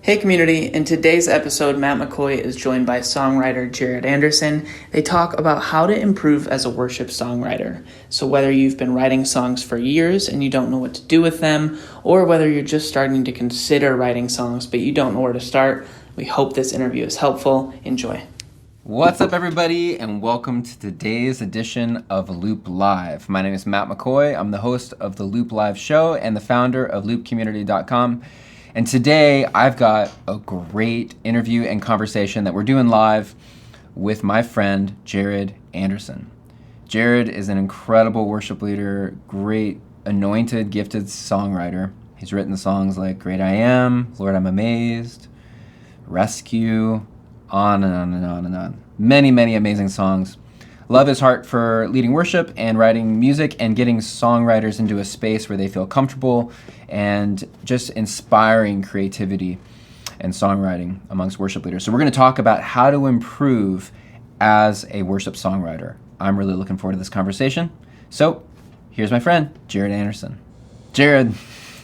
Hey community, in today's episode, Matt McCoy is joined by songwriter Jared Anderson. They talk about how to improve as a worship songwriter. So whether you've been writing songs for years and you don't know what to do with them, or whether you're just starting to consider writing songs but you don't know where to start, we hope this interview is helpful. Enjoy. What's up, everybody, and welcome to today's edition of Loop Live. My name is Matt McCoy. I'm the host of the Loop Live show and the founder of loopcommunity.com. And today I've got a great interview and conversation that we're doing live with my friend Jared Anderson. Jared is an incredible worship leader, great anointed, gifted songwriter. He's written songs like Great I Am, Lord I'm Amazed, Rescue, on and on and on and on. Many, many amazing songs. Love his heart for leading worship and writing music and getting songwriters into a space where they feel comfortable and just inspiring creativity and songwriting amongst worship leaders. So we're going to talk about how to improve as a worship songwriter. I'm really looking forward to this conversation. So here's my friend, Jared Anderson. Jared,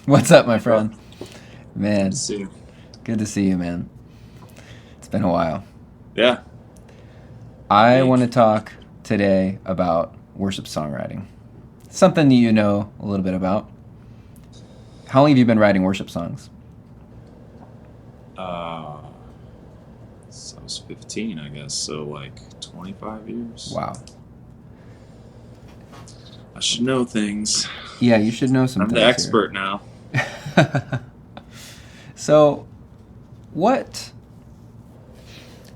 what's up, my friend? Man, Good to see you. Good to see you, man. It's been a while. Yeah. I want to talk today about worship songwriting. Something that you know a little bit about. How long have you been writing worship songs? So I was 15, I guess. So like 25 years. Wow. I should know things. Yeah, you should know some I'm things the expert here. now. So,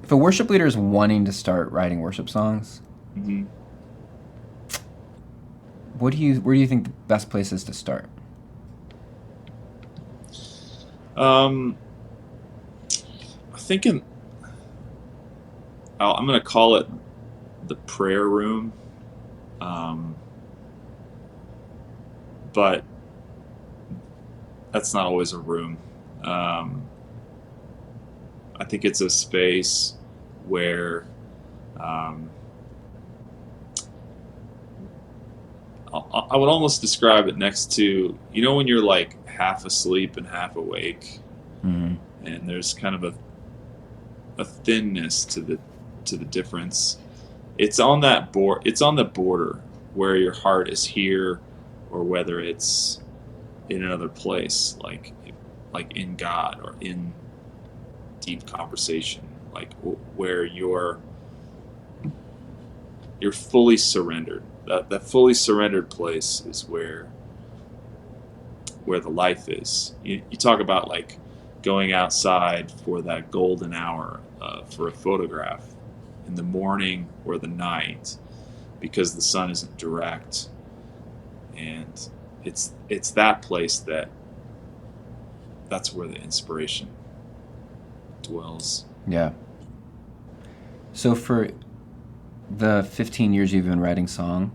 if a worship leader is wanting to start writing worship songs, Mm-hmm. where do you think the best place is to start? I'm thinking I'm going to call it the prayer room. But that's not always a room. I think it's a space where I would almost describe it next to, when you're like half asleep and half awake, Mm-hmm. and there's kind of a thinness to the difference. It's on that It's on the border where your heart is here, or whether it's in another place, like in God or in deep conversation, like where you're fully surrendered. That fully surrendered place is where the life is. You talk about like going outside for that golden hour for a photograph in the morning or the night, because the sun isn't direct, and it's that place that's where the inspiration dwells. Yeah. So for the 15 years you've been writing songs,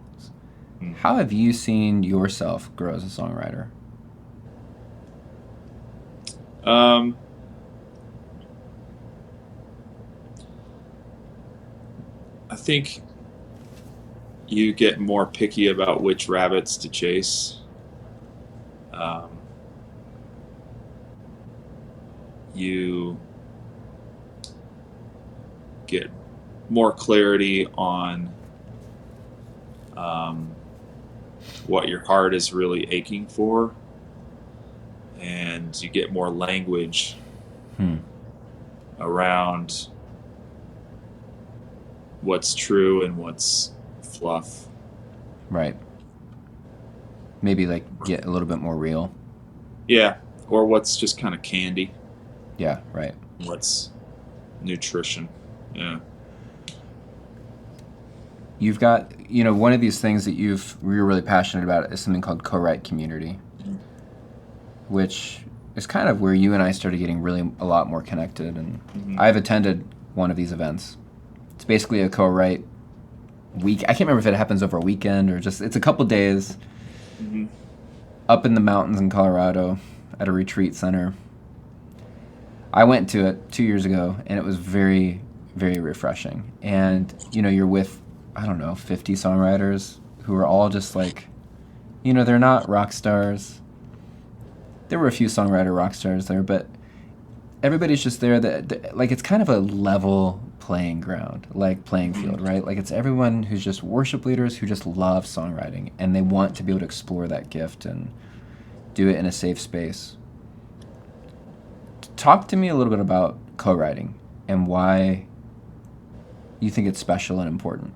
how have you seen yourself grow as a songwriter? I think you get more picky about which rabbits to chase. You get more clarity on what your heart is really aching for, and you get more language around what's true and what's fluff. Right. Maybe like get a little bit more real. Yeah, or what's just kind of candy. Yeah, right. What's nutrition. Yeah. You've got, one of these things that you're really passionate about is something called co-write community, which is kind of where you and I started getting really a lot more connected. And I've attended one of these events. It's basically a co-write week. I can't remember if it happens over a weekend or just, it's a couple days up in the mountains in Colorado at a retreat center. I went to it 2 years ago, and it was very, very refreshing. And, you're with, 50 songwriters who are all just like, they're not rock stars. There were a few songwriter rock stars there, but everybody's just there that like it's kind of a level playing ground, like playing field, right? Like it's everyone who's just worship leaders who just love songwriting and they want to be able to explore that gift and do it in a safe space. Talk to me a little bit about co-writing and why you think it's special and important.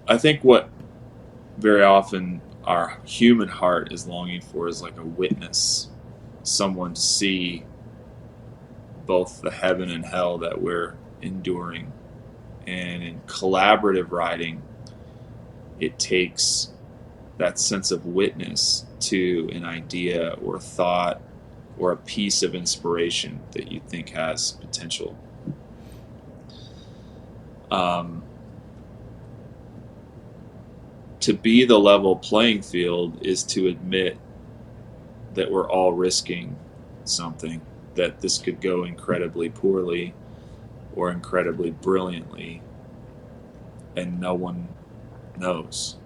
I think what very often our human heart is longing for is like a witness, someone to see both the heaven and hell that we're enduring. And in collaborative writing, it takes that sense of witness to an idea or thought or a piece of inspiration that you think has potential. To be the level playing field is to admit that we're all risking something, that this could go incredibly poorly or incredibly brilliantly, and no one knows.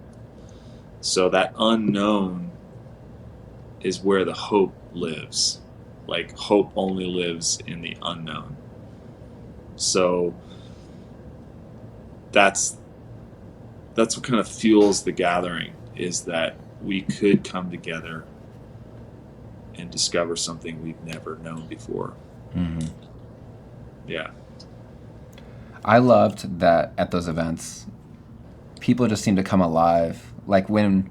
So that unknown is where the hope lives. Like, hope only lives in the unknown. So that's what kind of fuels the gathering, is that we could come together and discover something we've never known before. Mm-hmm. Yeah. I loved that at those events, people just seemed to come alive. Like when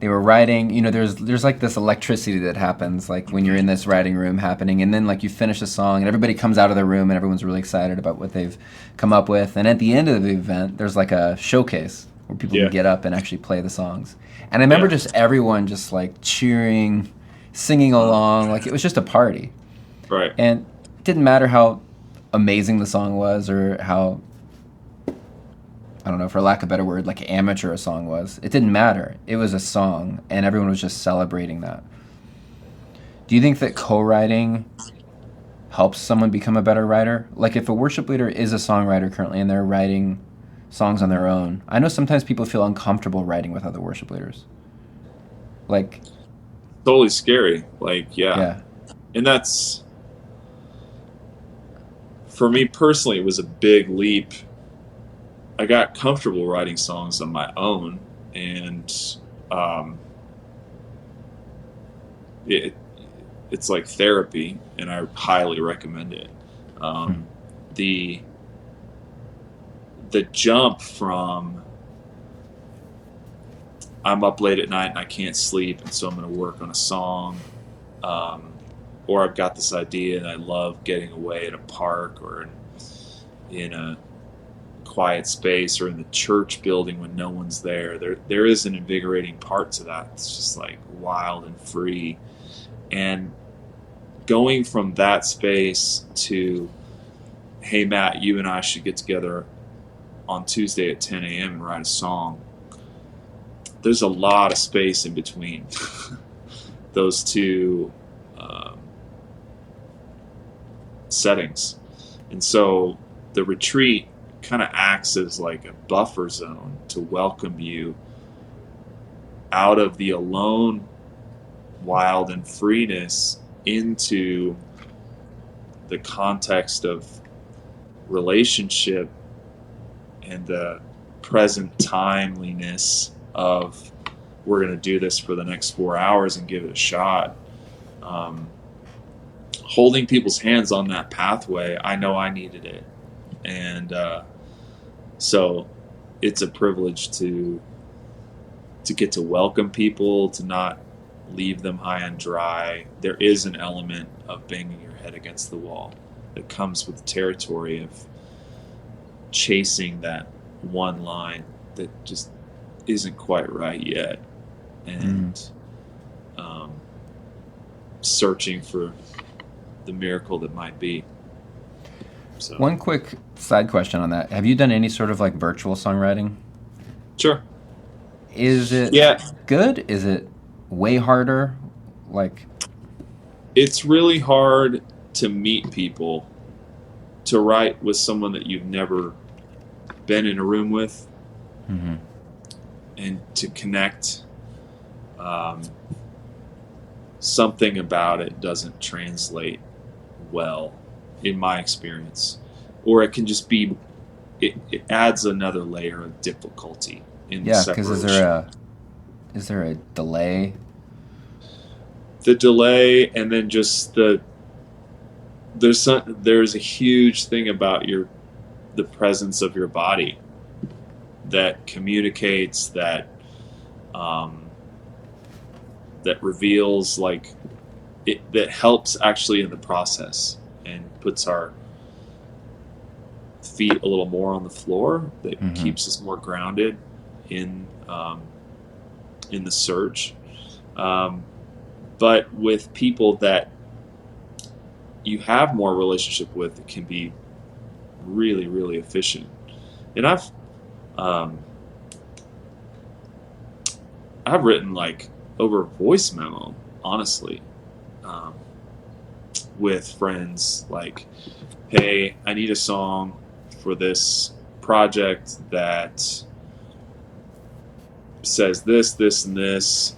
they were writing, you know, there's like this electricity that happens, like when you're in this writing room happening, and then like you finish a song and everybody comes out of their room and everyone's really excited about what they've come up with. And at the end of the event, there's like a showcase where people can get up and actually play the songs. And I remember just everyone just like cheering, singing along, like it was just a party. Right. And it didn't matter how amazing the song was or how, I don't know, for lack of a better word, like amateur a song was. It didn't matter. It was a song, and everyone was just celebrating that. Do you think that co-writing helps someone become a better writer? Like if a worship leader is a songwriter currently and they're writing songs on their own, I know sometimes people feel uncomfortable writing with other worship leaders. Like, totally scary. Like, yeah. And that's, for me personally, it was a big leap. I got comfortable writing songs on my own, and it's like therapy, and I highly recommend it. The jump from I'm up late at night and I can't sleep, and so I'm going to work on a song, or I've got this idea and I love getting away at a park or in a quiet space or in the church building when no one's there. There is an invigorating part to that. It's just like wild and free. And going from that space to, hey, Matt, you and I should get together on Tuesday at 10 a.m. and write a song. There's a lot of space in between those two settings. And so the retreat kind of acts as like a buffer zone to welcome you out of the alone wild and freeness into the context of relationship and the present timeliness of we're going to do this for the next 4 hours and give it a shot. Holding people's hands on that pathway, I know I needed it. And so it's a privilege to get to welcome people, to not leave them high and dry. There is an element of banging your head against the wall that comes with the territory of chasing that one line that just isn't quite right yet, and searching for the miracle that might be. So. One quick side question on that. Have you done any sort of like virtual songwriting? Sure. Is it good? Is it way harder? Like, it's really hard to meet people, to write with someone that you've never been in a room with, and to connect something about it doesn't translate well in my experience, or it can just be, it adds another layer of difficulty in the separation. Because is there a delay? The delay, and then just there's a huge thing about the presence of your body that communicates, that reveals, like, that helps actually in the process and puts our feet a little more on the floor, that keeps us more grounded in the search. But with people that you have more relationship with, it can be really, really efficient. And I've written, like, over voice memo, honestly, with friends, like, hey, I need a song for this project that says this, this, and this.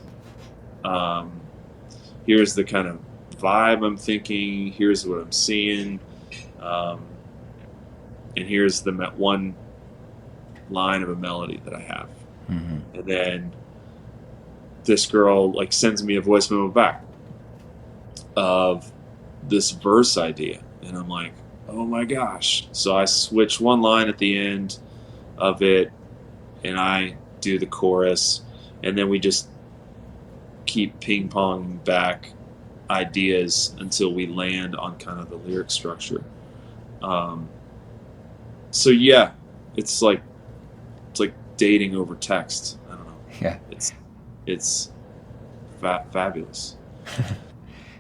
Here's the kind of vibe I'm thinking. Here's what I'm seeing. And here's the one line of a melody that I have. And then this girl, like, sends me a voice memo back of this verse idea. And I'm like, oh my gosh. So I switch one line at the end of it, and I do the chorus, and then we just keep ping-ponging back ideas until we land on kind of the lyric structure. So yeah, it's like dating over text. I don't know. Yeah. It's fabulous.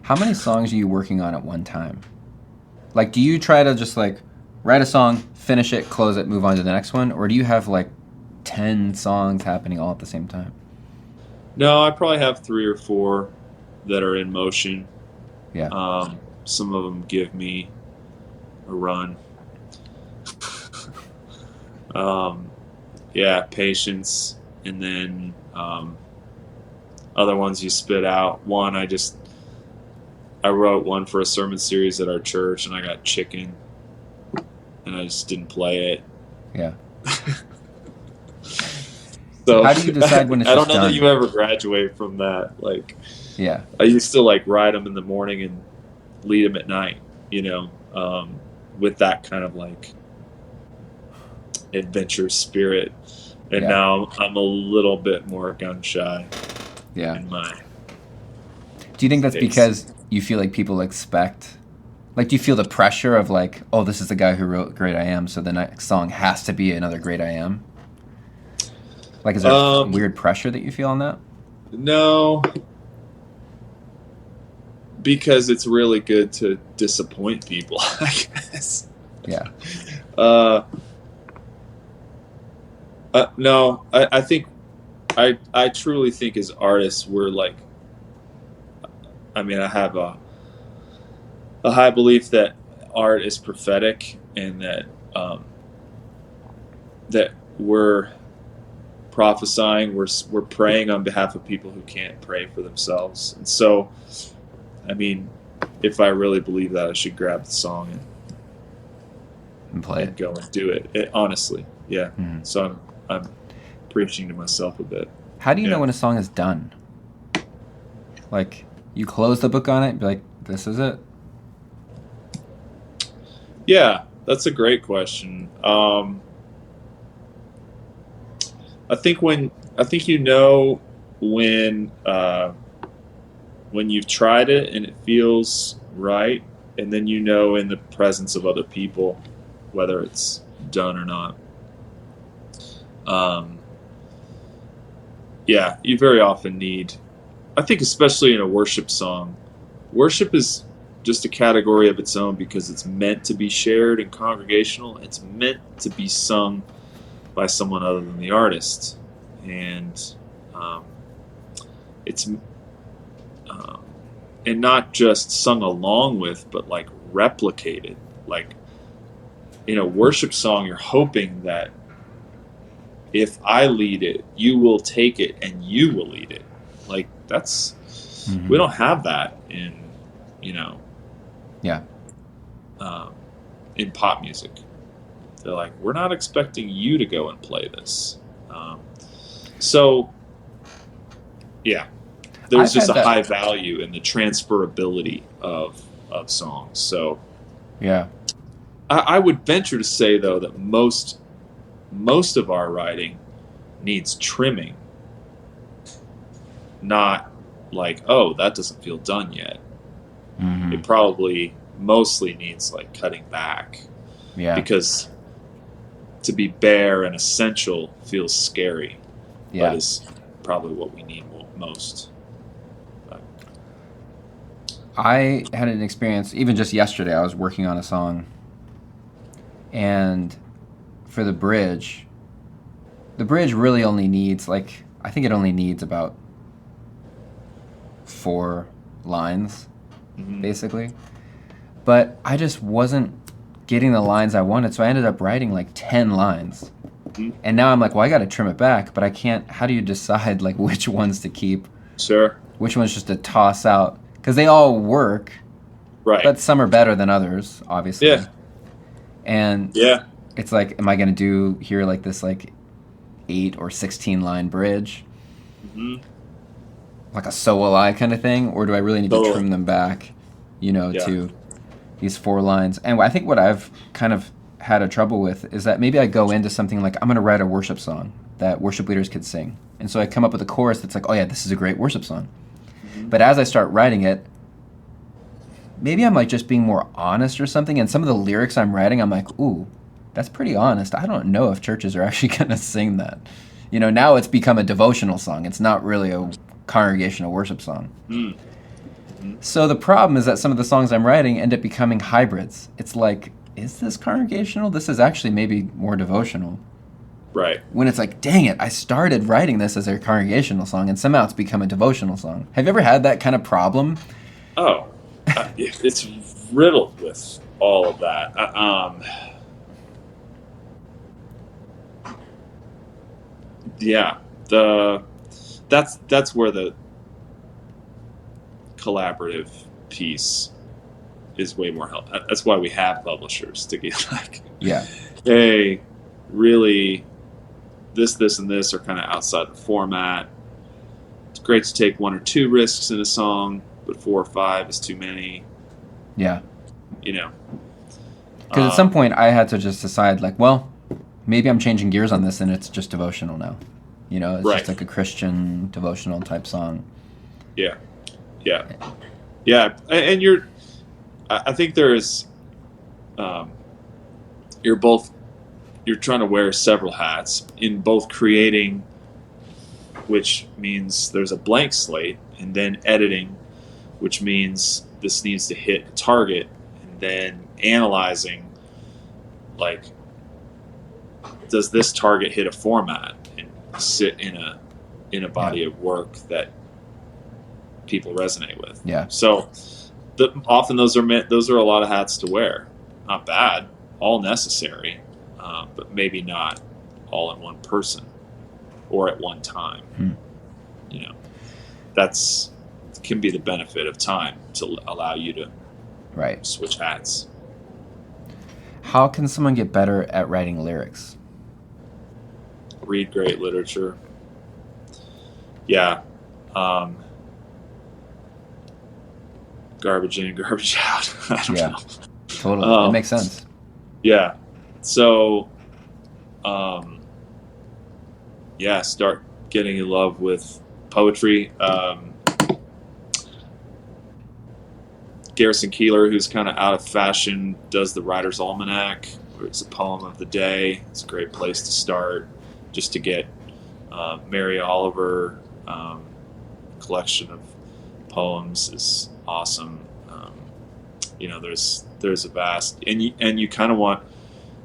How many songs are you working on at one time? Like, do you try to just, like, write a song, finish it, close it, move on to the next one? Or do you have, like, 10 songs happening all at the same time? No, I probably have 3 or 4 that are in motion. Yeah. Some of them give me a run. Yeah, patience. And then other ones you spit out. One, I wrote one for a sermon series at our church, and I got chicken, and I just didn't play it. Yeah. So how do you decide when it's I don't just know done? that you ever graduate from that. Like, yeah, I used to, like, write them in the morning and lead them at night, with that kind of, like, adventure spirit. And now I'm a little bit more gun shy. Yeah. In my do you think that's case. because you feel like people expect, like, do you feel the pressure of, like, oh, this is the guy who wrote Great I Am, so the next song has to be another Great I Am? Like, is there weird pressure that you feel on that? No, because it's really good to disappoint people, I guess. Yeah. No, I think I truly think as artists we're, like, I mean, I have a high belief that art is prophetic, and that that we're prophesying, we're praying on behalf of people who can't pray for themselves. And so, I mean, if I really believe that, I should grab the song and play and it. go and do it. Honestly, yeah. Mm-hmm. So I'm preaching to myself a bit. How do you know when a song is done? Like, you close the book on it and be like, this is it? Yeah, that's a great question. I think you know when you've tried it and it feels right, and then you know in the presence of other people whether it's done or not. Yeah, you very often need, I think, especially in a worship song, worship is just a category of its own because it's meant to be shared and congregational. It's meant to be sung by someone other than the artist, and it's and not just sung along with, but, like, replicated. Like, in a worship song, you're hoping that if I lead it, you will take it and you will lead it. Like, that's Mm-hmm. We don't have that in, Yeah. In pop music. They're like, we're not expecting you to go and play this. So, yeah, there's just a high value in the transferability of songs. So, yeah, I would venture to say, though, that most of our writing needs trimming, not like, oh, that doesn't feel done yet. mm-hmm. It probably mostly needs like cutting back. Yeah. Because to be bare and essential feels scary. Yeah. But is probably what we need most. But I had an experience, even just yesterday, I was working on a song, and for the bridge really only needs, like, I think it only needs about 4 lines, basically. But I just wasn't getting the lines I wanted, so I ended up writing like 10 lines. And now I'm like, well, I got to trim it back, but I can't. How do you decide like which ones to keep? Sure. Which ones just to toss out? Because they all work, right? But some are better than others, obviously. Yeah. And yeah, it's like, am I going to do here like this like 8 or 16 line bridge, like a so will I kind of thing, or do I really need to trim them back, to these 4 lines? And I think what I've kind of had a trouble with is that maybe I go into something like, I'm going to write a worship song that worship leaders could sing. And so I come up with a chorus that's like, oh yeah, this is a great worship song. But as I start writing it, maybe I'm like just being more honest or something. And some of the lyrics I'm writing, I'm like, ooh, that's pretty honest. I don't know if churches are actually going to sing that. Now it's become a devotional song. It's not really a congregational worship song. So the problem is that some of the songs I'm writing end up becoming hybrids. It's like, is this congregational? This is actually maybe more devotional. Right. When it's like, dang it, I started writing this as a congregational song, and somehow it's become a devotional song. Have you ever had that kind of problem? Oh, it's riddled with all of that. Yeah, that's where the collaborative piece is way more helpful. That's why we have publishers to get like, hey, really, this, and this are kind of outside the format. It's great to take 1 or 2 risks in a song, but 4 or 5 is too many. Yeah. Because at some point I had to just decide, like, well, maybe I'm changing gears on this and it's just devotional now. It's just like a Christian devotional type song. Yeah. And I think there's, you're trying to wear several hats in both creating, which means there's a blank slate, and then editing, which means this needs to hit a target, and then analyzing, like, does this target hit a format and sit in a body of work that people resonate with? Yeah. So often those are a lot of hats to wear. Not bad, all necessary, but maybe not all in one person or at one time. That's can be the benefit of time to allow you to switch hats. How can someone get better at writing lyrics? Read great literature. Yeah. Garbage in, garbage out. I don't know. Totally. It makes sense. Yeah. So, start getting in love with poetry. Garrison Keillor, who's kind of out of fashion, does the Writer's Almanac, where it's a poem of the day. It's a great place to start, just to get Mary Oliver collection of poems is awesome. There's a vast, and you kind of want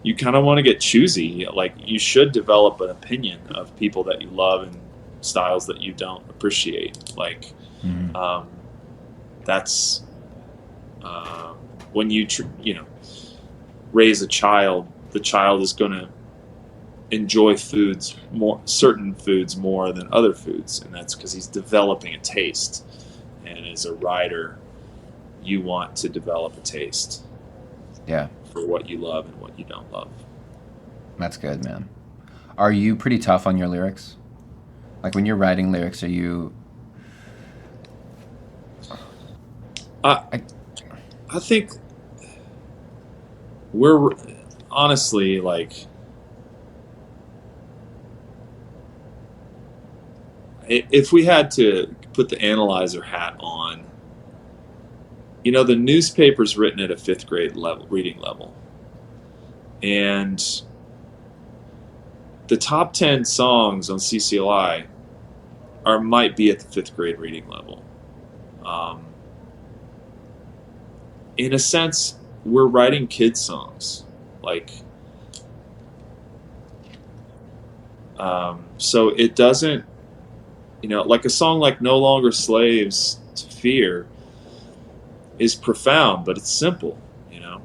to get choosy. Like, you should develop an opinion of people that you love and styles that you don't appreciate. Like, that's when you raise a child, the child is going to enjoy certain foods more than other foods, and that's because he's developing a taste. And as a writer, you want to develop a taste for what you love and what you don't love. That's good, man. Are you pretty tough on your lyrics? Like when you're writing lyrics, are you... I think we're honestly like... If we had to put the analyzer hat on, you know, the newspaper's written at a 5th grade level, reading level. And the top 10 songs on CCLI might be at the 5th grade reading level. In a sense, we're writing kids songs. Like, so it doesn't, you know, like a song like No Longer Slaves to Fear is profound, but it's simple, you know.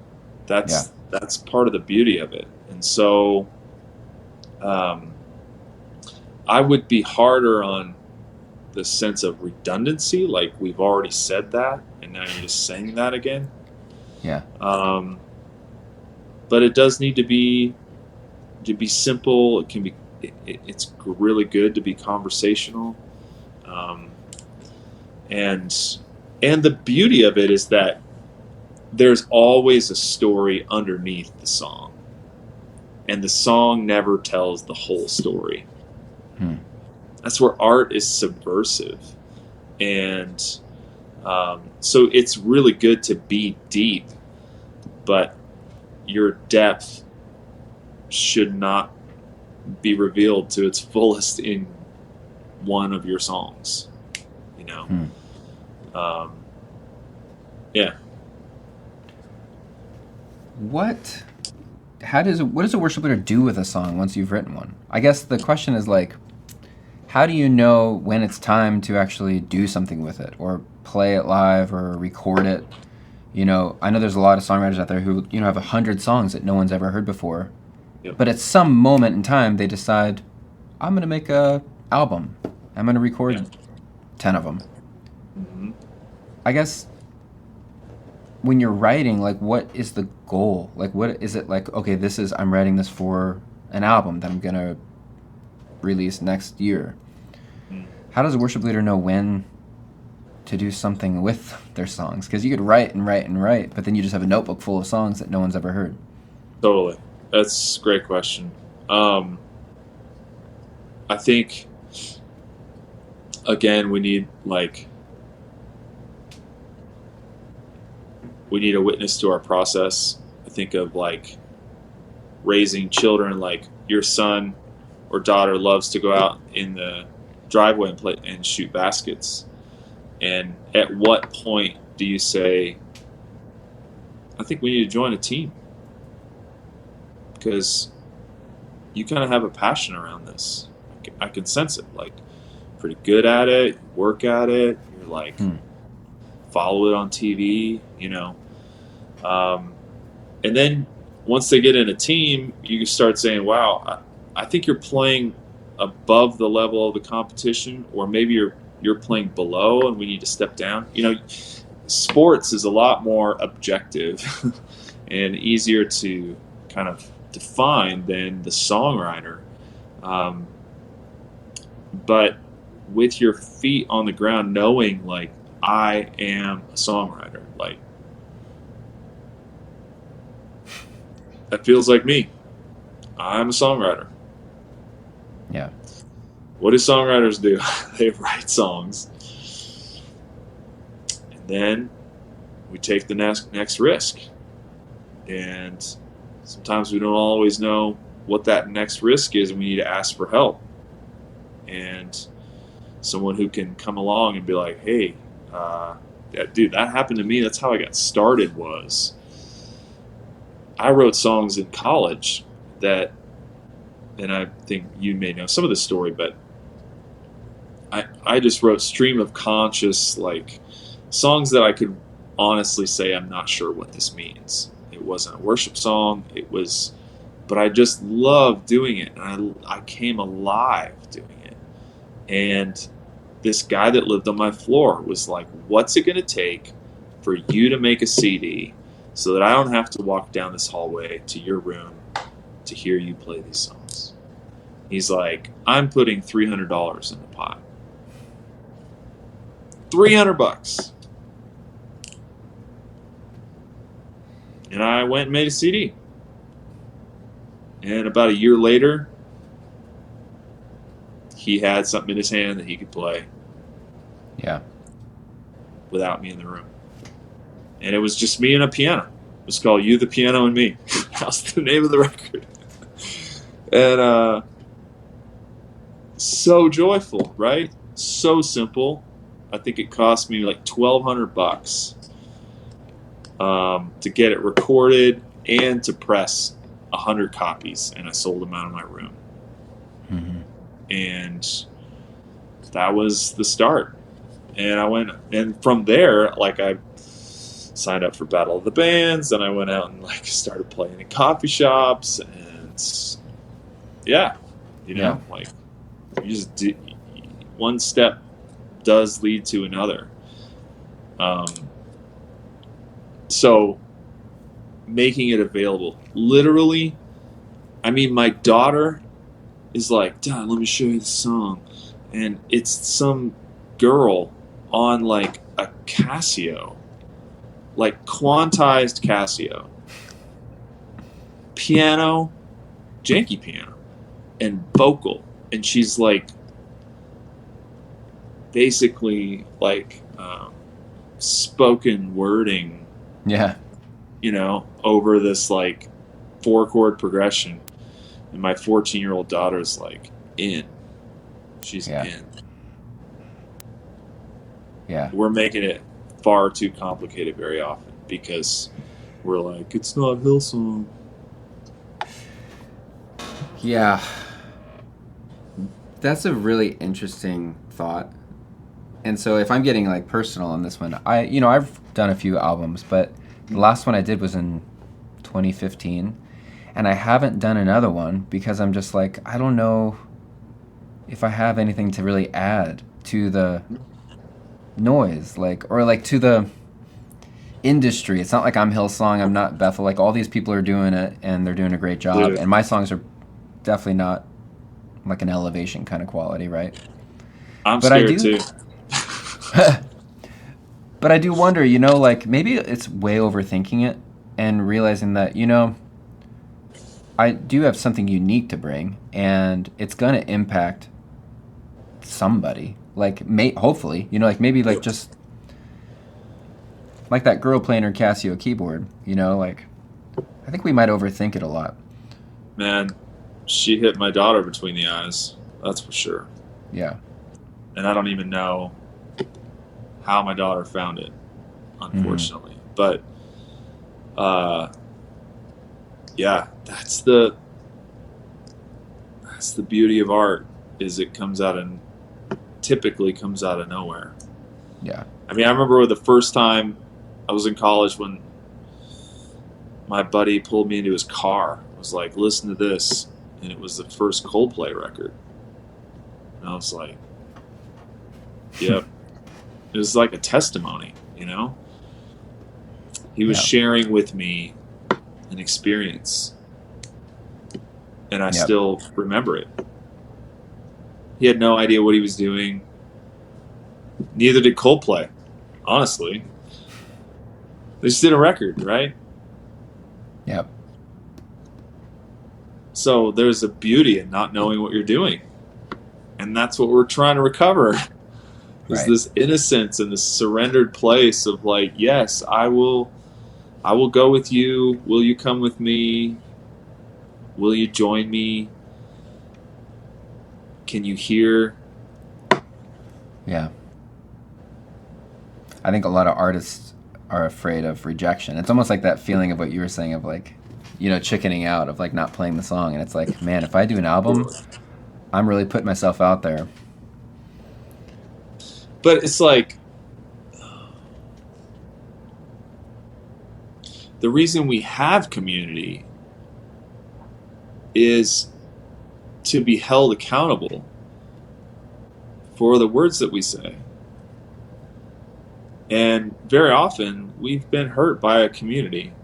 That's part of the beauty of it. And so I would be harder on the sense of redundancy, like we've already said that and now you're just saying that again. Yeah. But it does need to be simple. It can be it's really good to be conversational. And the beauty of it is that there's always a story underneath the song, and the song never tells the whole story. That's where art is subversive, and so it's really good to be deep, but your depth should not be revealed to its fullest in one of your songs, you know. Yeah. What does a worship leader do with a song once you've written one? I guess the question is like, how do you know when it's time to actually do something with it, or play it live, or record it? You know, I know there's a lot of songwriters out there who, you know, have 100 songs that no one's ever heard before. Yep. But at some moment in time, they decide, I'm going to make a album. I'm going to record 10 of them. Mm-hmm. I guess when you're writing, like, what is the goal? Like, what is it like, okay, I'm writing this for an album that I'm going to release next year. How does a worship leader know when to do something with their songs? Because you could write and write and write, but then you just have a notebook full of songs that no one's ever heard. Totally. That's a great question. I think, again, we need a witness to our process. I think of like raising children, like your son or daughter loves to go out in the driveway and play and shoot baskets. And at what point do you say, I think we need to join a team? Because you kind of have a passion around this. I can sense it. Like, pretty good at it, work at it. You're like, follow it on TV, you know. And then once they get in a team, you start saying, wow, I think you're playing above the level of the competition, or maybe you're playing below and we need to step down. You know, sports is a lot more objective and easier to kind of define than the songwriter. But with your feet on the ground, knowing like, I am a songwriter, like, that feels like me. I'm a songwriter. Yeah. What do songwriters do? They write songs. And then we take the next risk. And sometimes we don't always know what that next risk is, and we need to ask for help. And someone who can come along and be like, hey, dude, that happened to me. That's how I got started. Was I wrote songs in college that, and I think you may know some of the story, but I just wrote stream of conscious, like, songs that I could honestly say I'm not sure what this means. It wasn't a worship song. It was, but I just loved doing it, and I came alive doing it. And this guy that lived on my floor was like, what's it going to take for you to make a CD so that I don't have to walk down this hallway to your room to hear you play these songs? He's like, I'm putting $300 in the pot. $300. And I went and made a CD. And about a year later, he had something in his hand that he could play. Yeah. Without me in the room. And it was just me and a piano. It was called You, the Piano, and Me. That's the name of the record. And so joyful, right? So simple. I think it cost me like $1,200 to get it recorded and to press 100 copies, and I sold them out of my room. Mm-hmm. And that was the start. And I went, and from there, like, I signed up for Battle of the Bands, and I went out and like started playing in coffee shops, and like, you just do, one step does lead to another. So making it available, literally, I mean, my daughter is like, Dad, let me show you the song. And it's some girl on like a Casio, like quantized Casio, piano, janky piano, and vocal. And she's like, basically like spoken wording, over this like 4-chord progression. And my 14-year-old daughter's like in. She's in. Yeah. We're making it far too complicated very often because we're like, it's not Hillsong. Yeah. That's a really interesting thought. And so if I'm getting like personal on this one, I've done a few albums, but the last one I did was in 2015, and I haven't done another one because I'm just like, I don't know if I have anything to really add to the noise, or to the industry. It's not like I'm Hillsong, I'm not Bethel. Like, all these people are doing it, and they're doing a great job. And my songs are definitely not like an Elevation kind of quality, right? I'm scared too. But I do wonder, like, maybe it's way overthinking it and realizing that, I do have something unique to bring, and it's going to impact somebody. Like, hopefully, like maybe like just like that girl playing her Casio keyboard, like, I think we might overthink it a lot. Man, she hit my daughter between the eyes. That's for sure. Yeah. And I don't even know how my daughter found it, unfortunately. Mm-hmm. But, that's the beauty of art, is it typically comes out of nowhere. Yeah. I mean, I remember the first time I was in college when my buddy pulled me into his car. I was like, listen to this. And it was the first Coldplay record. And I was like, yep. It was like a testimony, He was sharing with me an experience. And I still remember it. He had no idea what he was doing. Neither did Coldplay, honestly. They just did a record, right? Yep. So there's a beauty in not knowing what you're doing. And that's what we're trying to recover. Is this innocence and this surrendered place of like, yes, I will go with you. Will you come with me? Will you join me? Can you hear? Yeah. I think a lot of artists are afraid of rejection. It's almost like that feeling of what you were saying of like, chickening out, of like not playing the song. And it's like, man, if I do an album, I'm really putting myself out there. But it's like, the reason we have community is to be held accountable for the words that we say. And very often we've been hurt by a community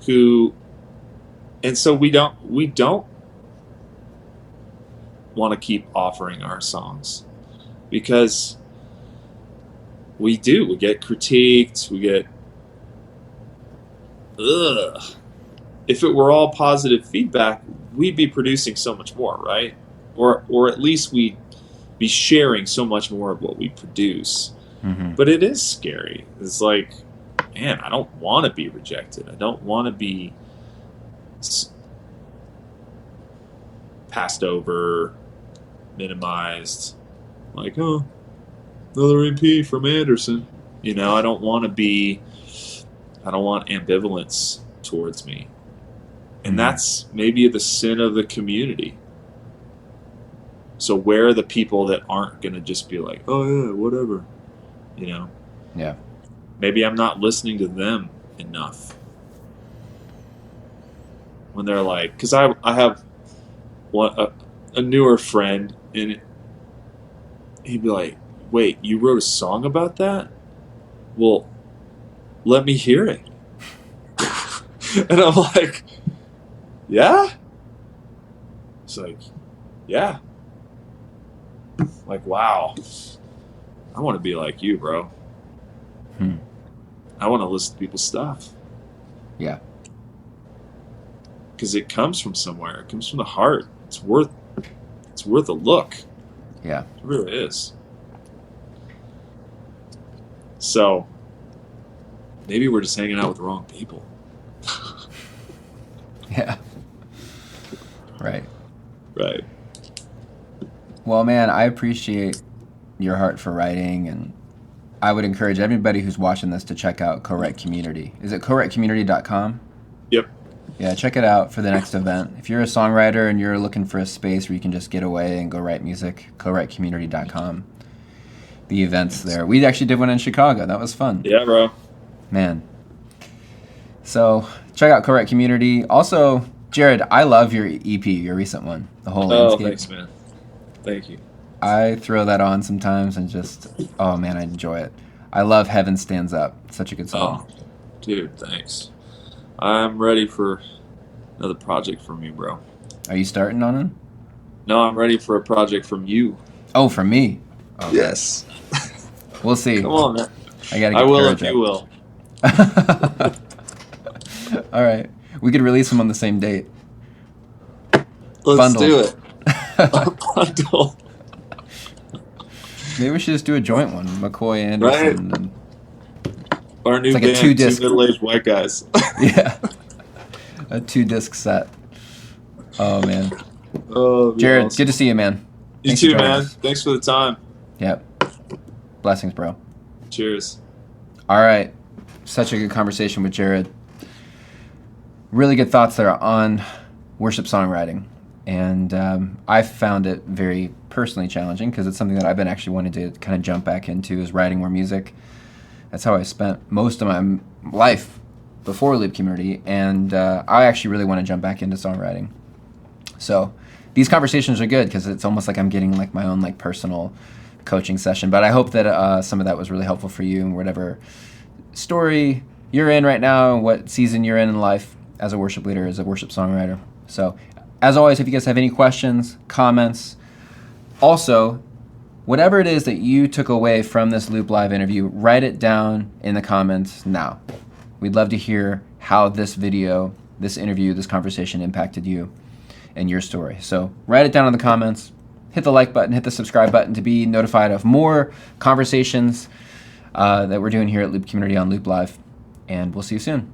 and so we don't want to keep offering our songs because we get critiqued, if it were all positive feedback, we'd be producing so much more, right? Or at least we'd be sharing so much more of what we produce. Mm-hmm. But it is scary. It's like, man, I don't want to be rejected. I don't want to be passed over, minimized. Like, oh, another EP from Anderson. I don't want ambivalence towards me. And that's maybe the sin of the community. So where are the people that aren't going to just be like, oh yeah, whatever, Yeah. Maybe I'm not listening to them enough. When they're like, because I have a newer friend, and he'd be like, wait, you wrote a song about that? Well, let me hear it. And I'm like, yeah? It's like, yeah. Like, wow. I want to be like you, bro. I want to listen to people's stuff. Yeah. Because it comes from somewhere. It comes from the heart. It's worth a look. Yeah. It really is. So maybe we're just hanging out with the wrong people. Yeah. Right. Right. Well, man, I appreciate your heart for writing, and I would encourage everybody who's watching this to check out Co-Write Community. Is it co-writecommunity.com? Yep. Yeah, check it out for the next event. If you're a songwriter and you're looking for a space where you can just get away and go write music, co-writecommunity.com. The events there. We actually did one in Chicago. That was fun. Yeah, bro. Man. So check out Co-Write Community. Also, Jared, I love your EP, your recent one, the whole landscape. Oh, thanks, man. Thank you. I throw that on sometimes and just, oh man, I enjoy it. I love Heaven Stands Up. It's such a good song. Oh, dude, thanks. I'm ready for another project from you, bro. Are you starting on it? No, I'm ready for a project from you. Oh, from me? Okay. Yes. We'll see. Come on, man. I gotta get I will if courage you up. will. All right. We could release them on the same date. Let's Bundled. do it. Bundle. Maybe we should just do a joint one. McCoy, Anderson. Right. And, Our new It's like a band, two-disc. two middle-aged white guys. yeah. A 2-disc set. Oh, man. Oh, Jared, awesome. good to see you, man. You Thanks for too, joining man. us. Thanks for the time. Yep. Blessings, bro. Cheers. All right. Such a good conversation with Jared. Really good thoughts there on worship songwriting. And I found it very personally challenging because it's something that I've been actually wanting to kind of jump back into, is writing more music. That's how I spent most of my life before Loop Community. And I actually really want to jump back into songwriting. So these conversations are good because it's almost like I'm getting like my own like personal coaching session. But I hope that some of that was really helpful for you in whatever story you're in right now, what season you're in life as a worship leader, as a worship songwriter. So as always, if you guys have any questions, comments, also, whatever it is that you took away from this Loop Live interview, write it down in the comments now. We'd love to hear how this video, this interview, this conversation impacted you and your story. So write it down in the comments, hit the like button, hit the subscribe button to be notified of more conversations that we're doing here at Loop Community on Loop Live. And we'll see you soon.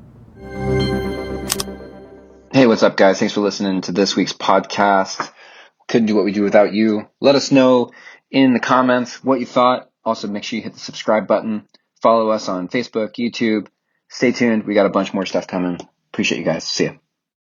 Hey, what's up, guys? Thanks for listening to this week's podcast. Couldn't do what we do without you. Let us know in the comments what you thought. Also, make sure you hit the subscribe button. Follow us on Facebook, YouTube. Stay tuned. We got a bunch more stuff coming. Appreciate you guys. See ya.